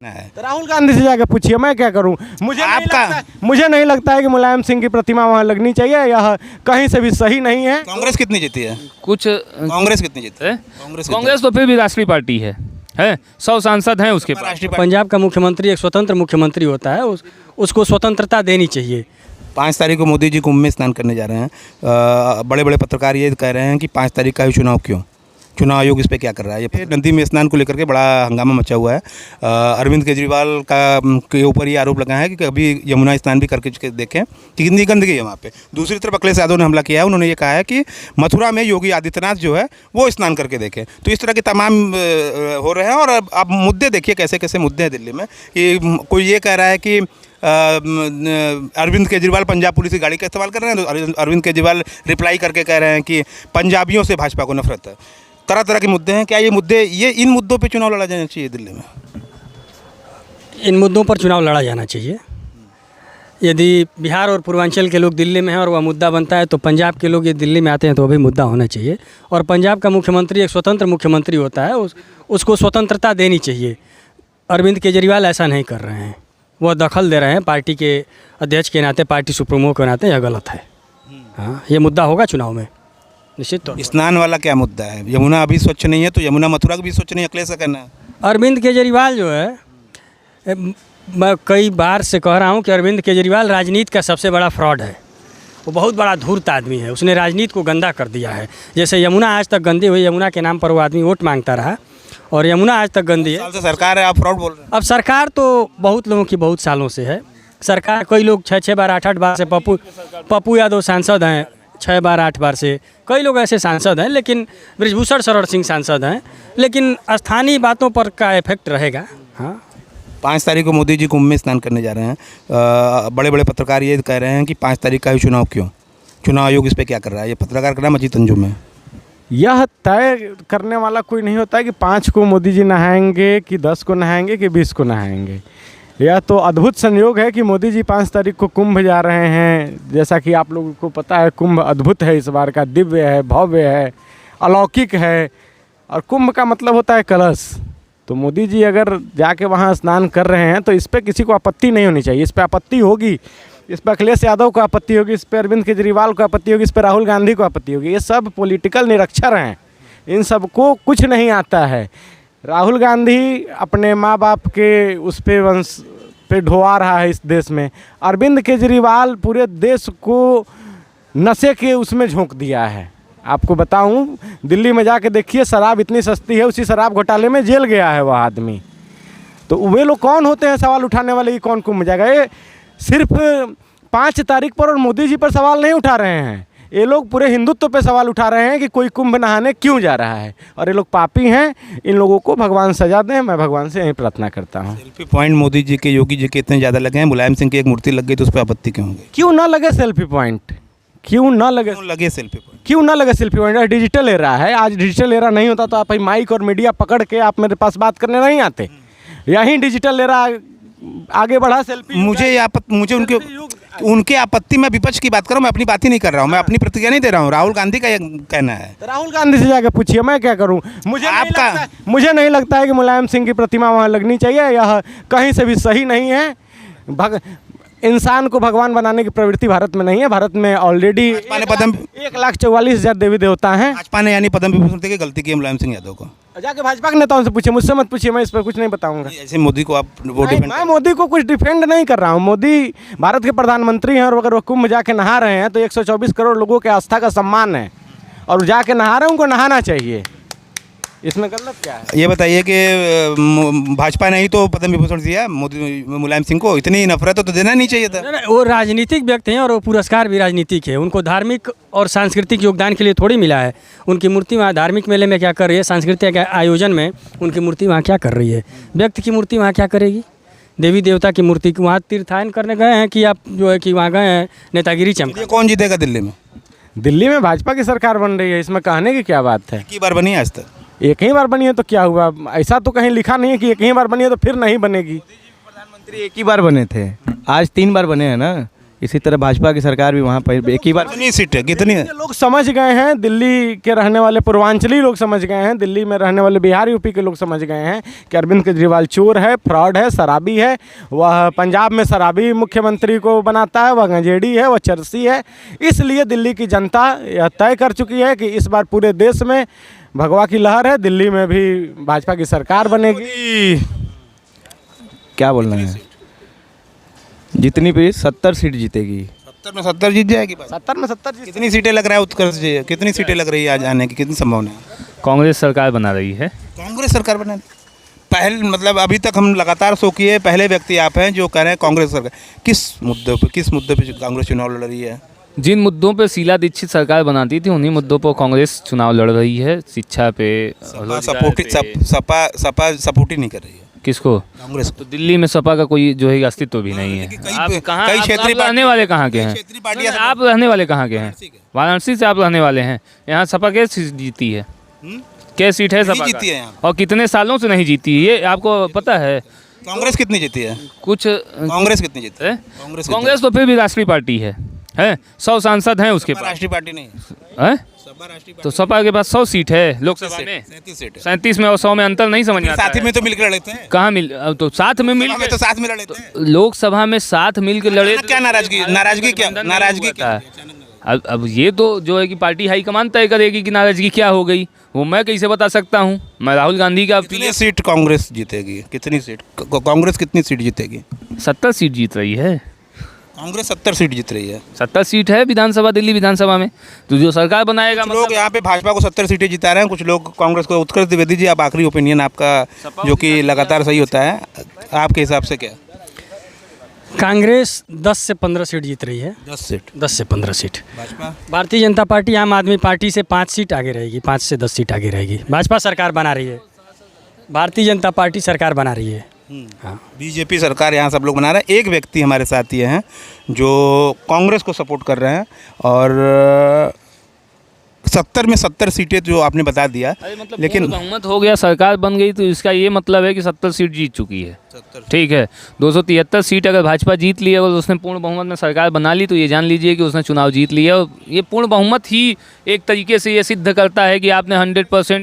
तो राहुल गांधी से जाकर पूछिए, मैं क्या करूं। मुझे नहीं लगता है कि मुलायम सिंह की प्रतिमा वहां लगनी चाहिए। यह कहीं से भी सही नहीं है। कांग्रेस कितनी जीती है? कांग्रेस कितनी जीती है? कांग्रेस तो फिर भी राष्ट्रीय पार्टी है 100 सांसद हैं उसके पास। पंजाब का मुख्यमंत्री एक स्वतंत्र मुख्यमंत्री होता है, उसको स्वतंत्रता देनी चाहिए। 5 तारीख को मोदी जी कुंभ में स्नान करने जा रहे हैं। बड़े बड़े पत्रकार ये कह रहे हैं कि 5 तारीख का ही चुनाव क्यों? चुनाव आयोग इस पे क्या कर रहा है? ये नदी में स्नान को लेकर के बड़ा हंगामा मचा हुआ है। अरविंद केजरीवाल के ऊपर ये आरोप लगा है कि कभी यमुना स्नान भी करके देखें कि कितनी गंदगी है वहाँ पे। दूसरी तरफ अखिलेश यादव ने हमला किया है। उन्होंने ये कहा है कि मथुरा में योगी आदित्यनाथ जो है वो स्नान करके देखें। तो इस तरह के तमाम हो रहे हैं। और अब मुद्दे देखिए कैसे कैसे मुद्दे हैं दिल्ली में कि कोई ये कह रहा है कि अरविंद केजरीवाल पंजाब पुलिस की गाड़ी का इस्तेमाल कर रहे हैं, तो अरविंद केजरीवाल रिप्लाई करके कह रहे हैं कि पंजाबियों से भाजपा को नफरत है। तरह तरह के मुद्दे हैं। क्या इन मुद्दों पे चुनाव लड़ा जाना चाहिए दिल्ली में? इन मुद्दों पर चुनाव लड़ा जाना चाहिए। यदि बिहार और पूर्वांचल के लोग दिल्ली में हैं और वह मुद्दा बनता है, तो पंजाब के लोग ये दिल्ली में आते हैं तो वो भी मुद्दा होना चाहिए। और पंजाब का मुख्यमंत्री एक स्वतंत्र मुख्यमंत्री होता है, उसको स्वतंत्रता देनी चाहिए। अरविंद केजरीवाल ऐसा नहीं कर रहे हैं, वह दखल दे रहे हैं पार्टी के अध्यक्ष के नाते, पार्टी सुप्रीमो के नाते। यह गलत है। हाँ, ये मुद्दा होगा चुनाव में निश्चित तौर। स्नान वाला क्या मुद्दा है? यमुना अभी स्वच्छ नहीं है तो यमुना मथुरा का भी स्वच्छ नहीं है, अखिलेश का कहना है। अरविंद केजरीवाल जो है, मैं कई बार से कह रहा हूँ कि अरविंद केजरीवाल राजनीति का सबसे बड़ा फ्रॉड है। वो बहुत बड़ा धूर्त आदमी है। उसने राजनीति को गंदा कर दिया है। जैसे यमुना आज तक गंदी हुई, यमुना के नाम पर वो आदमी वोट मांगता रहा और यमुना आज तक गंदी है। साल से सरकार है, आप फ्रॉड बोल रहे हैं। अब सरकार तो बहुत लोगों की बहुत सालों से है सरकार। कई लोग 6 बार 8 बार से पप्पू यादव सांसद हैं, 6 बार 8 बार से। कई लोग ऐसे सांसद हैं, लेकिन बृजभूषण शरण सिंह सांसद हैं, लेकिन स्थानीय बातों पर का इफेक्ट रहेगा। हाँ, 5 तारीख को मोदी जी कुंभ में स्नान करने जा रहे हैं। बड़े बड़े पत्रकार ये कह रहे हैं कि 5 तारीख का ही चुनाव क्यों? चुनाव आयोग इस पे क्या कर रहा है? ये पत्रकार का नाम अजीत अंजुम है। यह तय करने वाला कोई नहीं होता है कि 5 को मोदी जी नहाएंगे कि 10 को नहाएंगे कि 20 को नहाएंगे। यह तो अद्भुत संयोग है कि मोदी जी 5 तारीख को कुंभ जा रहे हैं। जैसा कि आप लोगों को पता है, कुंभ अद्भुत है, इस बार का दिव्य है, भव्य है, अलौकिक है। और कुंभ का मतलब होता है कलश। तो मोदी जी अगर जाके वहाँ स्नान कर रहे हैं तो इस पर किसी को आपत्ति नहीं होनी चाहिए। इस पर आपत्ति होगी, इस पर अखिलेश यादव को आपत्ति होगी, इस पर अरविंद केजरीवाल को आपत्ति होगी, इस पर राहुल गांधी को आपत्ति होगी। ये सब पॉलिटिकल निरक्षर हैं, इन सबको कुछ नहीं आता है। राहुल गांधी अपने माँ बाप के उस पे वंश पे ढोआ रहा है इस देश में। अरविंद केजरीवाल पूरे देश को नशे के उसमें झोंक दिया है। आपको बताऊं, दिल्ली में जाके देखिए, शराब इतनी सस्ती है, उसी शराब घोटाले में जेल गया है वह आदमी। तो वे लोग कौन होते हैं सवाल उठाने वाले कि कौन कुंभ जाएगा? ये सिर्फ 5 तारीख पर और मोदी जी पर सवाल नहीं उठा रहे हैं। ये लोग पूरे हिंदुत्व पे सवाल उठा रहे हैं कि कोई कुंभ नहाने क्यों जा रहा है। और ये लोग पापी हैं। इन लोगों को भगवान सजा दें। मैं भगवान से यही प्रार्थना करता हूँ। सेल्फी पॉइंट मोदी जी के, योगी जी के इतने ज़्यादा लगे हैं, मुलायम सिंह की एक मूर्ति लग गई तो उस पर आपत्ति क्यों होगी? क्यों ना लगे सेल्फी पॉइंट? क्यों ना लगे सेल्फी पॉइंट? क्यों ना लगे सेल्फी पॉइंट? डिजिटल एरा है। आज डिजिटल एरा नहीं होता तो आप माइक और मीडिया पकड़ के आप मेरे पास बात करने नहीं आते। यही डिजिटल एरा आगे बढ़ा सेल्फी। मुझे उनके आपत्ति में विपक्ष की बात कर रहा हूँ, मैं अपनी बात ही नहीं कर रहा हूँ। मैं अपनी प्रतिक्रिया नहीं दे रहा हूँ। राहुल गांधी का ये कहना है। तो राहुल गांधी से जाकर पूछिए, मैं क्या करूँ। मुझे नहीं लगता है कि मुलायम सिंह की प्रतिमा वहाँ लगनी चाहिए। यह कहीं से भी सही नहीं है। इंसान को भगवान बनाने की प्रवृत्ति भारत में नहीं है। भारत में ऑलरेडी 1,44,000 देवी देवता हैं। भाजपा ने यानी पद्म विभूषण की गलती की मुलायम सिंह यादव को। जाके भाजपा के नेताओं से पूछिए, मुझसे मत पूछिए। मैं इस पर कुछ नहीं बताऊंगा। ऐसे मोदी को आप वो डिफेंड? मैं मोदी को कुछ डिफेंड नहीं कर रहा हूँ। मोदी भारत के प्रधानमंत्री हैं और अगर वो कुंभ जाके नहा रहे हैं तो 124 करोड़ लोगों के आस्था का सम्मान है और जाके नहा रहे हैं, उनको नहाना चाहिए। इसमें गलत क्या है? ये बताइए कि भाजपा ने ही तो पद्म विभूषण दिया मोदी मुलायम सिंह को। इतनी नफरत तो देना नहीं चाहिए था। वो राजनीतिक व्यक्ति हैं और वो पुरस्कार भी राजनीतिक है। उनको धार्मिक और सांस्कृतिक योगदान के लिए थोड़ी मिला है। उनकी मूर्ति वहाँ धार्मिक मेले में क्या कर रही है, सांस्कृतिक आयोजन में उनकी मूर्ति वहाँ क्या कर रही है? व्यक्ति की मूर्ति वहाँ क्या करेगी? देवी देवता की मूर्ति वहाँ तीर्थाटन करने गए हैं कि आप जो है कि वहाँ गए हैं नेतागिरी चमका? कौन जीतेगा दिल्ली में? दिल्ली में भाजपा की सरकार बन रही है, इसमें कहने की क्या बात है? एक ही बार बनी है आज तक। एक ही बार बनी है तो क्या हुआ? ऐसा तो कहीं लिखा नहीं है कि एक ही बार बनी है तो फिर नहीं बनेगी। प्रधानमंत्री एक ही बार बने थे, आज 3 बार बने हैं ना। इसी तरह भाजपा की सरकार भी वहाँ पर एक ही बार कितनी सीटें कितनी ये लोग समझ गए हैं, दिल्ली के रहने वाले पूर्वांचली लोग समझ गए हैं, दिल्ली में रहने वाले बिहार यूपी के लोग समझ गए हैं कि अरविंद केजरीवाल चोर है, फ्रॉड है, शराबी है। वह पंजाब में शराबी मुख्यमंत्री को बनाता है, वह गंजेड़ी है, वह चरसी है। इसलिए दिल्ली की जनता यह तय कर चुकी है कि इस बार पूरे देश में भगवा की लहर है, दिल्ली में भी भाजपा की सरकार बनेगी। क्या बोलना है, जितनी भी 70 सीट जीतेगी। 70 में 70 जीत जाएगी बस। 70 में 70 कितनी सीटें लग रहा है उत्कर्ष जी, कितनी सीटें लग रही है आज आने की, कितनी संभावना है? कांग्रेस सरकार बना रही है। कांग्रेस सरकार बना पहले मतलब अभी तक हम लगातार शो किए, पहले व्यक्ति आप हैं जो कह रहे हैं कांग्रेस सरकार। किस मुद्दे पे कांग्रेस चुनाव लड़ रही है? जिन मुद्दों पे शीला दीक्षित सरकार बनाती थी उन्हीं मुद्दों पर कांग्रेस चुनाव लड़ रही है। शिक्षा पे, रोजगार पे। सपा सपोर्ट ही नहीं कर रही है किसको? कांग्रेस तो दिल्ली में सपा का कोई जो है अस्तित्व भी नहीं है। आप कहाँ, कई आप क्षेत्रीय रहने वाले कहाँ के हैं? क्षेत्रीय पार्टियां आप रहने वाले कहाँ के हैं? वाराणसी से आप रहने वाले हैं। यहाँ सपा क्या सीट जीती है? क्या सीट है सपा जीती है का? यहाँ। और कितने सालों से नहीं जीती है, ये आपको पता है? कांग्रेस कितनी जीती है? कुछ कांग्रेस कितनी जीती है? है? कांग्रेस कांग्रेस तो फिर भी राष्ट्रीय पार्टी है 100 सांसद हैं उसके पास। राष्ट्रीय पार्टी नहीं है? सपा राष्ट्रीय तो सपा के पास 100 सीट है लोकसभा में। 37 सीट है। 37 में और 100 में अंतर नहीं समझ में आता साथ ही है। में तो मिलकर लेते हैं। कहाँ मिल, तो साथ में मिल हमें तो साथ में लड़ लेते हैं। लोकसभा में साथ मिल के लड़े। क्या नाराजगी क्या? अब ये तो जो है कि पार्टी हाईकमान तय करेगी कि नाराजगी क्या हो गई, वो मैं कैसे बता सकता हूँ? मैं राहुल गांधी का कितनी सीट कांग्रेस जीतेगी? कितनी सीट कांग्रेस कितनी सीट जीतेगी? 70 सीट जीत रही है। कांग्रेस 70 सीट जीत रही है। 70 सीट है विधानसभा, दिल्ली विधानसभा में। तो जो सरकार बनाएगा कुछ लोग यहाँ पे भाजपा को 70 सीटें जिता रहे हैं, कुछ लोग कांग्रेस को। उत्कर्ष द्विवेदी जी, आप आखिरी ओपिनियन आपका जो कि लगातार सही होता है, आपके हिसाब से क्या? कांग्रेस 10 से 15 सीट जीत रही है। 10 सीट 10 से 15 सीट। भाजपा भारतीय जनता पार्टी आम आदमी पार्टी से 5 सीट आगे रहेगी, 5 से 10 सीट आगे रहेगी। भाजपा सरकार बना रही है, भारतीय जनता पार्टी सरकार बना रही है। हाँ, बीजेपी सरकार यहाँ सब लोग बना रहे हैं। एक व्यक्ति हमारे साथ ये हैं जो कांग्रेस को सपोर्ट कर रहे हैं और 70 में 70 सीटें जो आपने बता दिया, लेकिन बहुमत हो गया, सरकार बन गई, तो इसका ये मतलब है कि 70 सीट जीत चुकी है। ठीक है, 273 सीट अगर भाजपा जीत ली, अगर उसने पूर्ण बहुमत में सरकार बना ली, तो ये जान लीजिए कि उसने चुनाव जीत लिया। और ये पूर्ण बहुमत ही एक तरीके से ये सिद्ध करता है कि आपने 100%